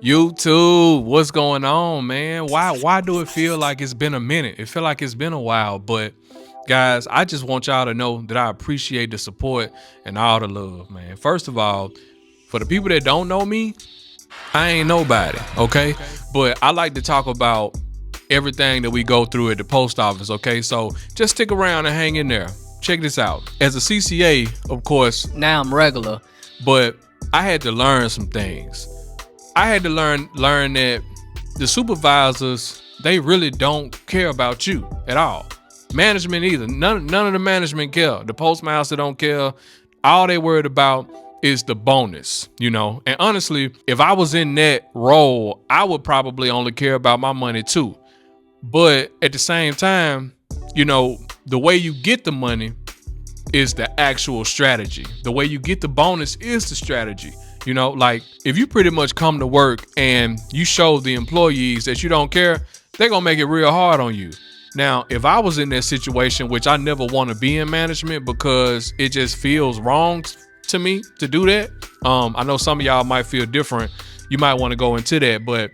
YouTube, what's going on, man? Why do it feel like it's been a minute? It feel like it's been a while, but guys, I just want y'all to know that I appreciate the support and all the love, man. First of all, for the people that don't know me, I ain't nobody, okay? But I like to talk about everything that we go through at the post office, okay? So just stick around and hang in there. Check this out. As a CCA, of course, Now I'm regular. but I had to learn some things. I had to learn that the supervisors, they really don't care about you at all. Management either. None of the management care. The postmaster don't care. All they worried about is the bonus, you know. And honestly, if I was in that role, I would probably only care about my money too. But at the same time, you know, the way you get the money is the actual strategy. The way you get the bonus is the strategy. You know, like if you pretty much come to work and you show the employees that you don't care, they're going to make it real hard on you. Now, if I was in that situation, which I never want to be in management because it just feels wrong to me to do that. I know some of y'all might feel different. You might want to go into that, but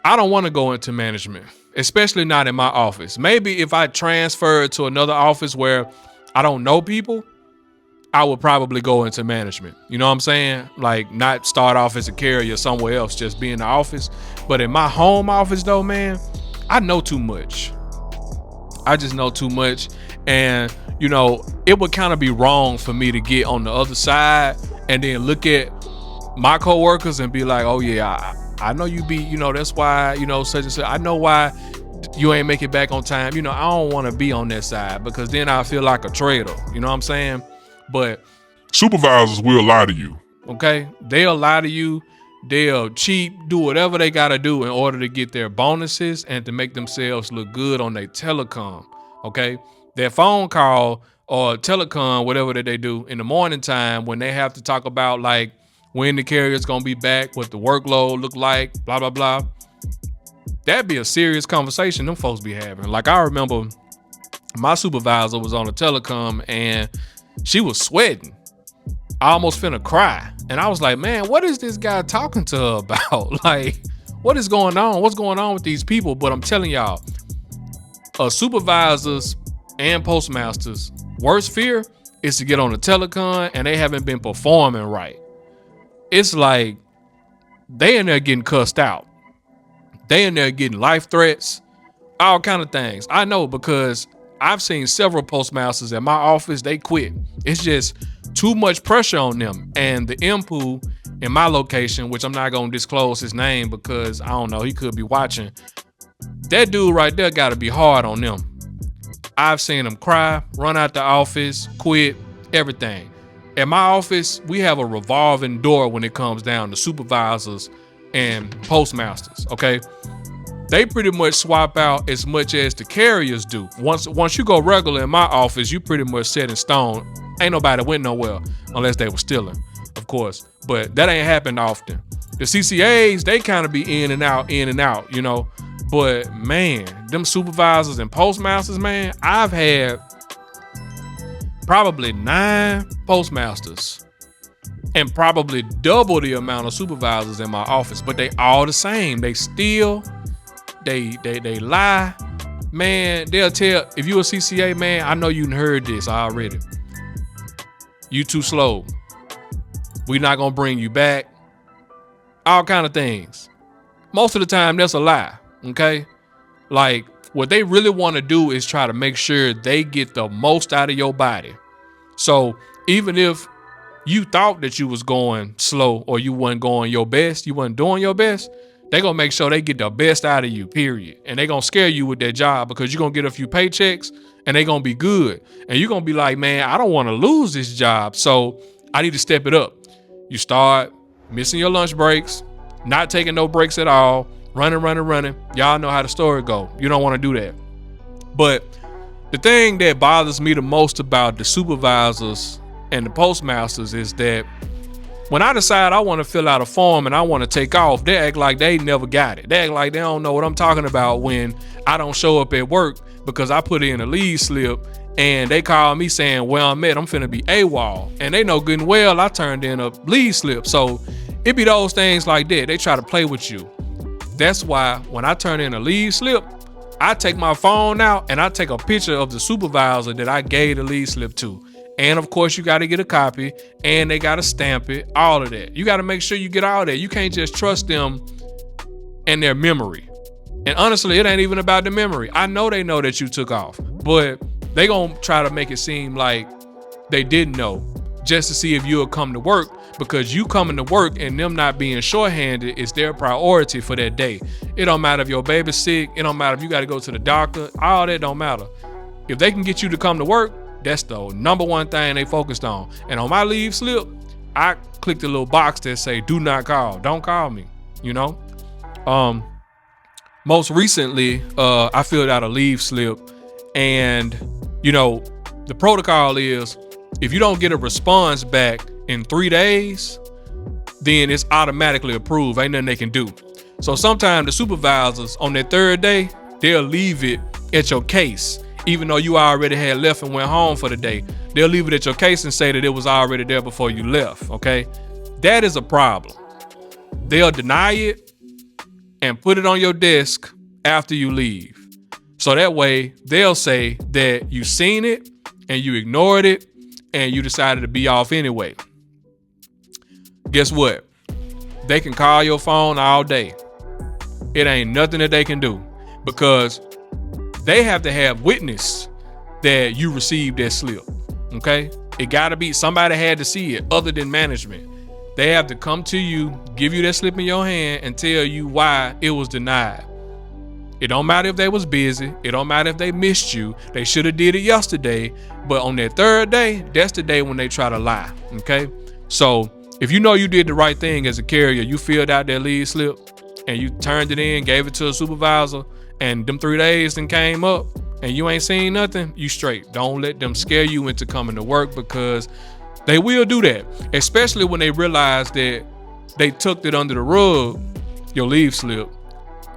I don't want to go into management, especially not in my office. Maybe if I transferred to another office where I don't know people, I would probably go into management. You know what I'm saying? Like not start off as a carrier somewhere else, just be in the office. But in my home office though, man, I know too much. I just know too much. And, you know, it would kind of be wrong for me to get on the other side and then look at my coworkers and be like, oh yeah, I know you be, you know, that's why, you know, such and such. I know why you ain't make it back on time. You know, I don't want to be on that side because then I feel like a traitor. You know what I'm saying? But supervisors will lie to you. Okay, they'll lie to you. They'll cheat, do whatever they got to do in order to get their bonuses and to make themselves look good on their telecom. Okay, their phone call or telecom, whatever that they do in the morning time when they have to talk about like when the carrier's going to be back, what the workload look like, blah, blah, blah. That'd be a serious conversation them folks be having. Like I remember my supervisor was on a telecom and she was sweating. I almost finna cry. And I was like, man, what is this guy talking to her about? Like, what is going on? What's going on with these people? But I'm telling y'all, supervisors and postmasters' worst fear is to get on the telecom and they haven't been performing right. It's like they in there getting cussed out. They in there getting life threats, all kind of things. I know because I've seen several postmasters at my office, they quit. It's just too much pressure on them. And the impu in my location, which I'm not going to disclose his name because I don't know, he could be watching. That dude right there got to be hard on them. I've seen him cry, run out the office, quit, everything. At my office, we have a revolving door when it comes down to supervisors and postmasters, okay? They pretty much swap out as much as the carriers do. Once you go regular in my office, you pretty much set in stone. Ain't nobody went nowhere unless they were stealing, of course. But that ain't happened often. The CCAs, they kind of be in and out, you know. But man, them supervisors and postmasters, man, I've had probably 9 postmasters and probably double the amount of supervisors in my office. But they all the same. They steal. They lie, man. They'll tell if you a CCA, man. I know you heard this already. You too slow. We not gonna bring you back. All kind of things. Most of the time, that's a lie. Okay, like what they really want to do is try to make sure they get the most out of your body. So even if you thought that you was going slow or you wasn't going your best, you wasn't doing your best, they gonna make sure they get the best out of you, period. And they gonna scare you with their job because you're gonna get a few paychecks and they gonna be good. And you're gonna be like, man, I don't wanna lose this job, so I need to step it up. You start missing your lunch breaks, not taking no breaks at all, running. Y'all know how the story go. You don't wanna do that. But the thing that bothers me the most about the supervisors and the postmasters is that when I decide I want to fill out a form and I want to take off, they act like they never got it. They act like they don't know what I'm talking about when I don't show up at work because I put in a leave slip and they call me saying, well, I'm finna be AWOL. And they know good and well I turned in a leave slip. So It be those things like that. They try to play with you. That's why when I turn in a leave slip, I take my phone out and I take a picture of the supervisor that I gave the leave slip to. And of course, you got to get a copy and they got to stamp it, all of that. You got to make sure you get all that. You can't just trust them and their memory. And honestly, it ain't even about the memory. I know they know that you took off, but they gonna try to make it seem like they didn't know just to see if you'll come to work, because you coming to work and them not being shorthanded is their priority for that day. It don't matter if your baby's sick. It don't matter if you got to go to the doctor. All that don't matter. If they can get you to come to work, that's the number one thing they focused on. And on my leave slip, I clicked the little box that say, do not call. Don't call me, you know? Most recently, I filled out a leave slip, and, you know, the protocol is if you don't get a response back in 3 days, then it's automatically approved. Ain't nothing they can do. So sometimes the supervisors on their third day, they'll leave it at your case. Even though you already had left and went home for the day, they'll leave it at your case and say that it was already there before you left, okay? That is a problem. They'll deny it and put it on your desk after you leave. So that way, they'll say that you seen it and you ignored it and you decided to be off anyway. Guess what? They can call your phone all day. It ain't nothing that they can do, because they have to have witness that you received that slip, okay? It gotta be, somebody had to see it other than management. They have to come to you, give you that slip in your hand and tell you why it was denied. It don't matter if they was busy. It don't matter if they missed you. They should have did it yesterday, but on their third day, that's the day when they try to lie, okay? So if you know you did the right thing as a carrier, you filled out that leave slip and you turned it in, gave it to a supervisor, and them 3 days then came up and you ain't seen nothing, you straight. Don't let them scare you into coming to work, because they will do that, especially when they realize that they tucked it under the rug, your leave slip,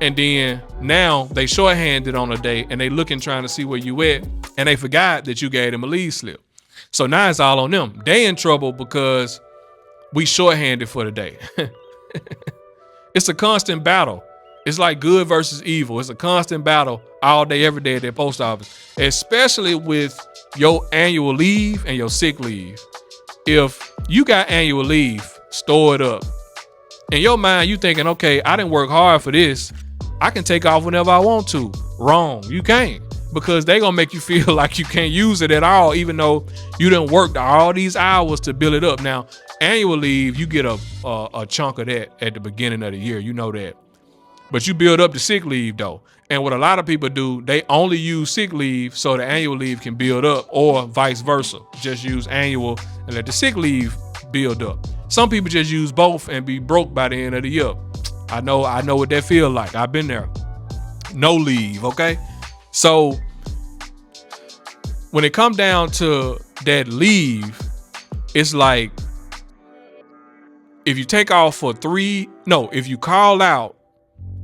and then now they shorthanded on a day and they looking trying to see where you at, and they forgot that you gave them a leave slip. So now it's all on them. They in trouble because we shorthanded for the day. It's a constant battle. It's like good versus evil. It's a constant battle all day, every day at their post office, especially with your annual leave and your sick leave. If you got annual leave, store it up. In your mind, you thinking, okay, I didn't work hard for this. I can take off whenever I want to. Wrong. You can't, because they gonna make you feel like you can't use it at all, even though you done worked all these hours to build it up. Now, annual leave, you get a chunk of that at the beginning of the year. You know that. But you build up the sick leave though. And what a lot of people do, they only use sick leave so the annual leave can build up, or vice versa. Just use annual and let the sick leave build up. Some people just use both and be broke by the end of the year. I know what that feel like. I've been there. No leave, okay? So when it come down to that leave, it's like if you take off for if you call out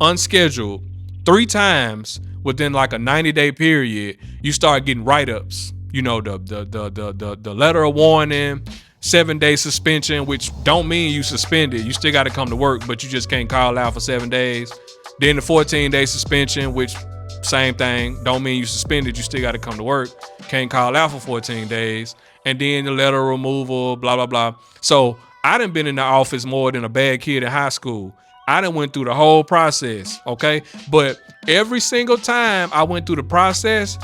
unscheduled 3 times within like a 90-day period, you start getting write-ups. You know, the letter of warning, 7-day suspension, which don't mean you suspended. You still got to come to work, but you just can't call out for 7 days. Then the 14-day suspension, which same thing, don't mean you suspended. You still got to come to work. Can't call out for 14 days. And then the letter of removal, blah, blah, blah. So I done been in the office more than a bad kid in high school. I done went through the whole process, okay? But every single time I went through the process,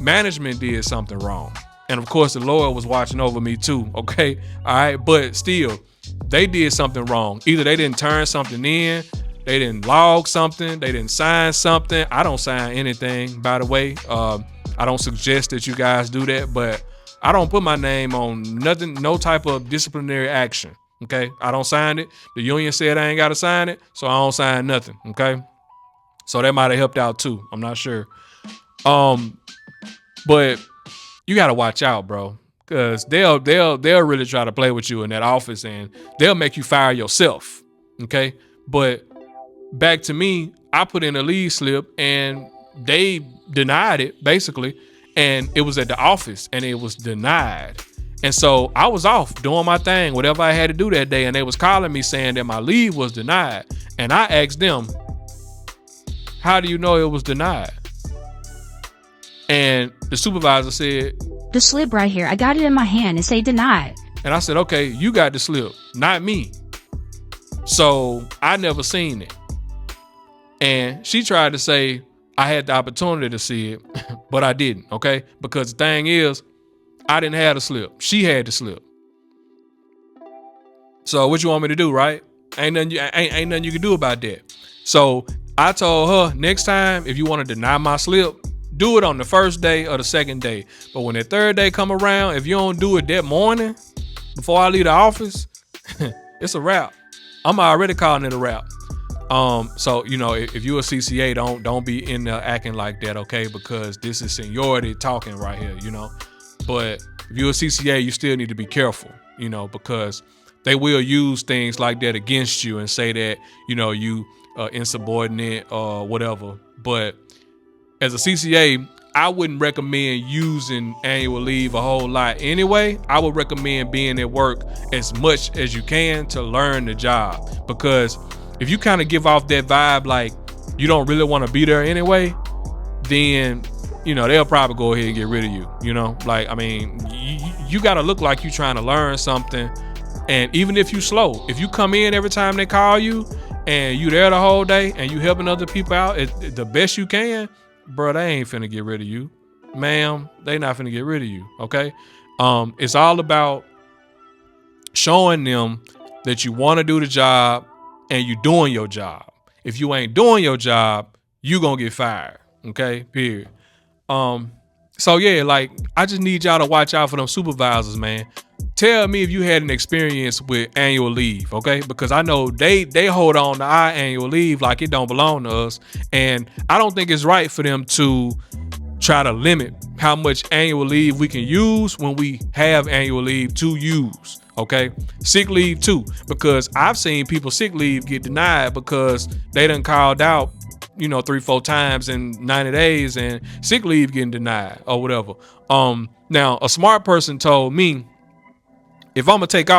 management did something wrong. And of course, the Lord was watching over me too, okay? All right, but still, they did something wrong. Either they didn't turn something in, they didn't log something, they didn't sign something. I don't sign anything, by the way. I don't suggest that you guys do that, but I don't put my name on nothing, no type of disciplinary action, okay? I don't sign it. The union said I ain't got to sign it, so I don't sign nothing, okay? So that might have helped out too. I'm not sure. But you got to watch out, bro, because they'll really try to play with you in that office, and they'll make you fire yourself, okay? But back to me, I put in a leave slip and they denied it basically, and it was at the office and it was denied. And so I was off doing my thing, whatever I had to do that day. And they was calling me saying that my leave was denied. And I asked them, how do you know it was denied? And the supervisor said, the slip right here. I got it in my hand. It say denied. And I said, okay, you got the slip, not me. So I never seen it. And she tried to say I had the opportunity to see it, but I didn't, okay? Because the thing is, I didn't have the slip. She had the slip. So what you want me to do, right? Ain't nothing you can do about that. So I told her, next time, if you want to deny my slip, do it on the first day or the second day. But when that third day come around, if you don't do it that morning before I leave the office, it's a wrap. I'm already calling it a wrap. So if you're a CCA, don't be in there acting like that, okay? Because this is seniority talking right here, But if you're a CCA, you still need to be careful, because they will use things like that against you and say that, you insubordinate or whatever. But as a CCA, I wouldn't recommend using annual leave a whole lot anyway. I would recommend being at work as much as you can to learn the job. Because if you kind of give off that vibe like you don't really want to be there anyway, then, they'll probably go ahead and get rid of you, you got to look like you trying to learn something. And even if you slow, if you come in every time they call you and you there the whole day and you helping other people out the best you can, bro, they ain't finna get rid of you. Ma'am, they not finna get rid of you, okay? It's all about showing them that you want to do the job and you doing your job. If you ain't doing your job, you gonna get fired, okay? Period. So yeah, I just need y'all to watch out for them supervisors, man. Tell me if you had an experience with annual leave, okay? Because I know they hold on to our annual leave like it don't belong to us. And I don't think it's right for them to try to limit how much annual leave we can use when we have annual leave to use, okay? Sick leave too, because I've seen people sick leave get denied because they done called out, 3-4 times in 90 days and sick leave getting denied or whatever. Now a smart person told me, if I'm gonna take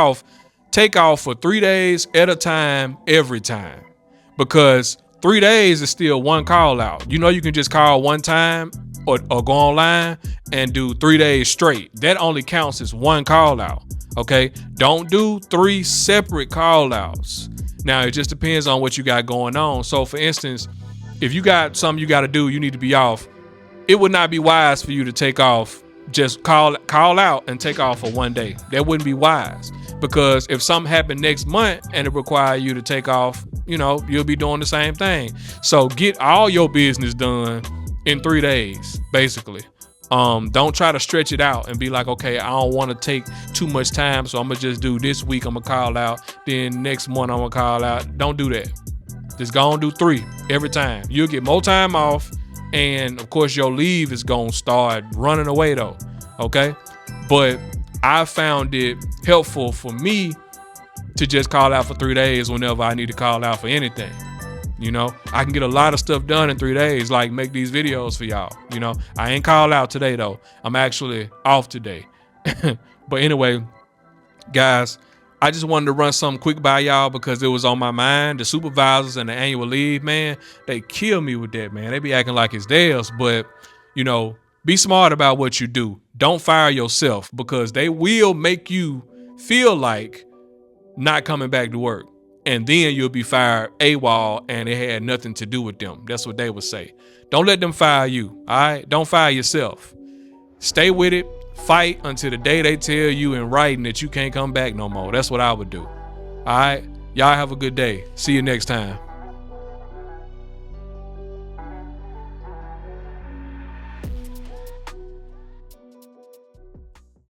off for 3 days at a time, every time, because 3 days is still one call out. You can just call one time or go online and do 3 days straight. That only counts as one call out. Okay. Don't do 3 separate call outs. Now it just depends on what you got going on. So for instance, if you got something you got to do, you need to be off. It would not be wise for you to take off. Just call out and take off for 1 day. That wouldn't be wise, because if something happened next month and it require you to take off, you'll be doing the same thing. So get all your business done in 3 days, basically. Don't try to stretch it out and be like, okay, I don't want to take too much time, so I'm gonna just do this week, I'm gonna call out, then next month I'm gonna call out. Don't do that. Just go and do 3 every time. You'll get more time off. And of course your leave is gonna start running away though, okay? But I found it helpful for me to just call out for 3 days whenever I need to call out for anything. I can get a lot of stuff done in 3 days, like make these videos for y'all. I ain't call out today though. I'm actually off today. But anyway, guys, I just wanted to run something quick by y'all because it was on my mind. The supervisors and the annual leave, man, they kill me with that, man. They be acting like it's theirs, but, be smart about what you do. Don't fire yourself, because they will make you feel like not coming back to work. And then you'll be fired AWOL and it had nothing to do with them. That's what they would say. Don't let them fire you, all right? Don't fire yourself. Stay with it. Fight until the day they tell you in writing that you can't come back no more. That's what I would do. All right. Y'all have a good day. See you next time.